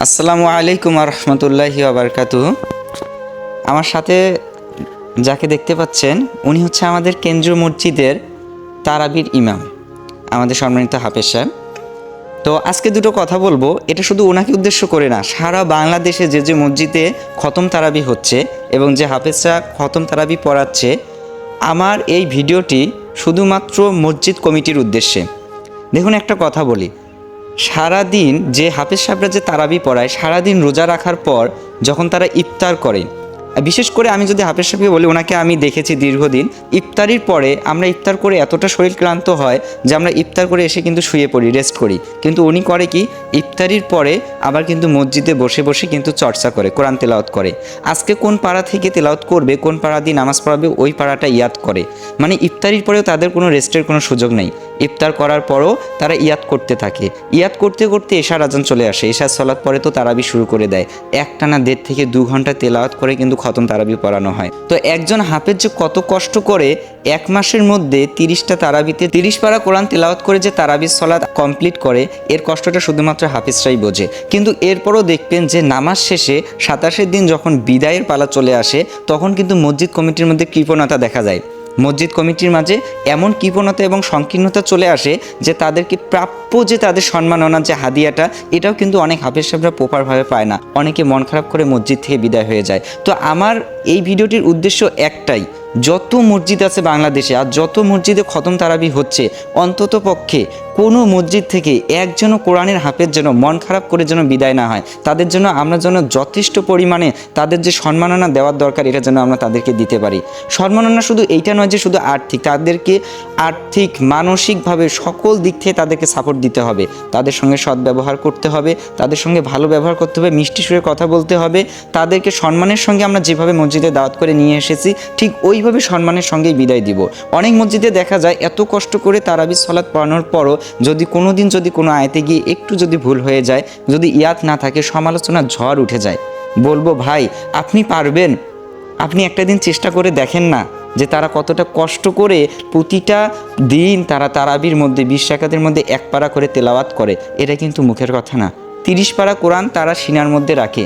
আসসালামু আলাইকুম রহমতুল্লাহি ওয়াবারকাতুহ। আমার সাথে যাকে দেখতে পাচ্ছেন উনি হচ্ছে আমাদের কেন্দ্রীয় মসজিদের তারাবির ইমাম, আমাদের সম্মানিত হাফেজ সাহেব। তো আজকে দুটো কথা বলবো, এটা শুধু ওনাকে উদ্দেশ্য করে না, সারা বাংলাদেশে যে যে মসজিদে খতম তারাবি হচ্ছে এবং যে হাফেজরা খতম তারাবি পড়াচ্ছে, আমার এই ভিডিওটি শুধুমাত্র মসজিদ কমিটির উদ্দেশ্যে। দেখুন, একটা কথা বলি, সারাদিন যে হাফেজ সাহেবরা যে তারাবি পড়ায়, সারাদিন রোজা রাখার পর যখন তারা ইফতার করে, বিশেষ করে আমি যদি হাফেজ সাহেবকে বলি, ওনাকে আমি দেখেছি দীর্ঘদিন ইফতারির পরে আমরা ইফতার করে এতটা শরীর ক্লান্ত হয় যে আমরা ইফতার করে এসে কিন্তু শুয়ে পড়ি, রেস্ট করি। কিন্তু উনি করে কি, ইফতারির পরে আবার কিন্তু মসজিদে বসে বসে কিন্তু চর্চা করে, কোরআন তেলাওয়াত করে। আজকে কোন পাড়া থেকে তেলাওয়াত করবে, কোন পাড়া দিয়ে নামাজ পড়াবে, ওই পাড়াটা ইয়াদ করে। মানে ইফতারির পরেও তাদের কোনো রেস্টের কোনো সুযোগ নেই। ইফতার করার পরও তারা ইয়াদ করতে থাকে। ইয়াদ করতে করতে এশার আজান চলে আসে, এশার সলাৎ পরে তো তারাবি শুরু করে দেয়। একটানা 1.5 থেকে 2 ঘন্টা তেলাওয়াত করে কিন্তু খতম তারাবি পড়ানো হয়। তো একজন হাফেজ যে কত কষ্ট করে এক মাসের মধ্যে 30টা তারাবিতে 30 পারা কোরআন তেলাওয়াত করে যে তারাবির সলাৎ কমপ্লিট করে, এর কষ্টটা শুধুমাত্র হাফেজরাই বোঝে। কিন্তু এরপরও দেখবেন যে নামাজ শেষে 27 দিন যখন বিদায়ের পালা চলে আসে, তখন কিন্তু মসজিদ কমিটির মধ্যে কৃপণতা দেখা যায়। মসজিদ কমিটির মাঝে এমন কৃপণতা এবং সংকীর্ণতা চলে আসে যে তাদেরকে প্রাপ্য যে তাদের সম্মাননা যে হাদিয়াটা, এটাও কিন্তু অনেক হাফেজ সাহেবরা প্রপারভাবে পায় না। অনেকে মন খারাপ করে মসজিদ থেকে বিদায় হয়ে যায়। তো আমার এই ভিডিওটির উদ্দেশ্য একটাই, যত মসজিদ আছে বাংলাদেশে আর যত মসজিদে খতম তারাবি হচ্ছে, অন্তত পক্ষে কোনো মসজিদ থেকে একজনও কোরআনের হাফেজ যেন মন খারাপ করে যেন বিদায় না হয়। তাদের জন্য আমরা যেন যথেষ্ট পরিমাণে তাদের যে সম্মাননা দেওয়ার দরকার, এটা যেন আমরা তাদেরকে দিতে পারি। সম্মাননা শুধু এইটা নয় যে শুধু আর্থিক, তাদেরকে আর্থিক মানসিকভাবে সকল দিক থেকে তাদেরকে সাপোর্ট দিতে হবে। তাদের সঙ্গে সদ্ব্যবহার করতে হবে, তাদের সঙ্গে ভালো ব্যবহার করতে হবে, মিষ্টি সুরে কথা বলতে হবে। তাদেরকে সম্মানের সঙ্গে আমরা যেভাবে মসজিদে দাওয়াত করে নিয়ে এসেছি, ঠিক ওইভাবে সম্মানের সঙ্গেই বিদায় দিব। অনেক মসজিদে দেখা যায় এত কষ্ট করে তারাবি সলাৎ পড়ানোর পরও যদি কোনো দিন যদি কোনো আয়াতে গিয়ে একটু যদি ভুল হয়ে যায়, যদি ইয়াদ না থাকে, সমালোচনার ঝড় উঠে যায়। বলবো, ভাই আপনি পারবেন, আপনি একটা দিন চেষ্টা করে দেখেন না যে তারা কতটা কষ্ট করে প্রতিটা দিন তারা তারাবির মধ্যে 20 রাকাতের মধ্যে 1 পারা করে তেলাওয়াত করে। এটা কিন্তু মুখের কথা না। 30 পারা কোরআন তারা সিনার মধ্যে রাখে,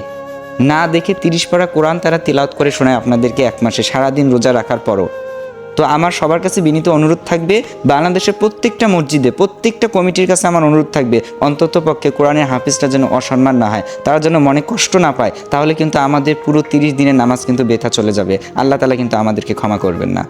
না দেখে 30 পারা কোরআন তারা তেলাওয়াত করে শোনায় আপনাদেরকে এক মাসে সারাদিন রোজা রাখার পরও। তো আমার সবার কাছে বিনীত অনুরোধ থাকবে, বাংলাদেশের প্রত্যেকটা মসজিদে প্রত্যেকটা কমিটির কাছে আমার অনুরোধ থাকবে, অন্তত পক্ষে কোরআনের হাফিজটা যেন অসম্মান না হয়, তারা যেন মনে কষ্ট না পায়। তাহলে কিন্তু আমাদের পুরো 30 দিনের নামাজ কিন্তু বেথা চলে যাবে। আল্লাহ তাআলা কিন্তু আমাদেরকে ক্ষমা করবেন না।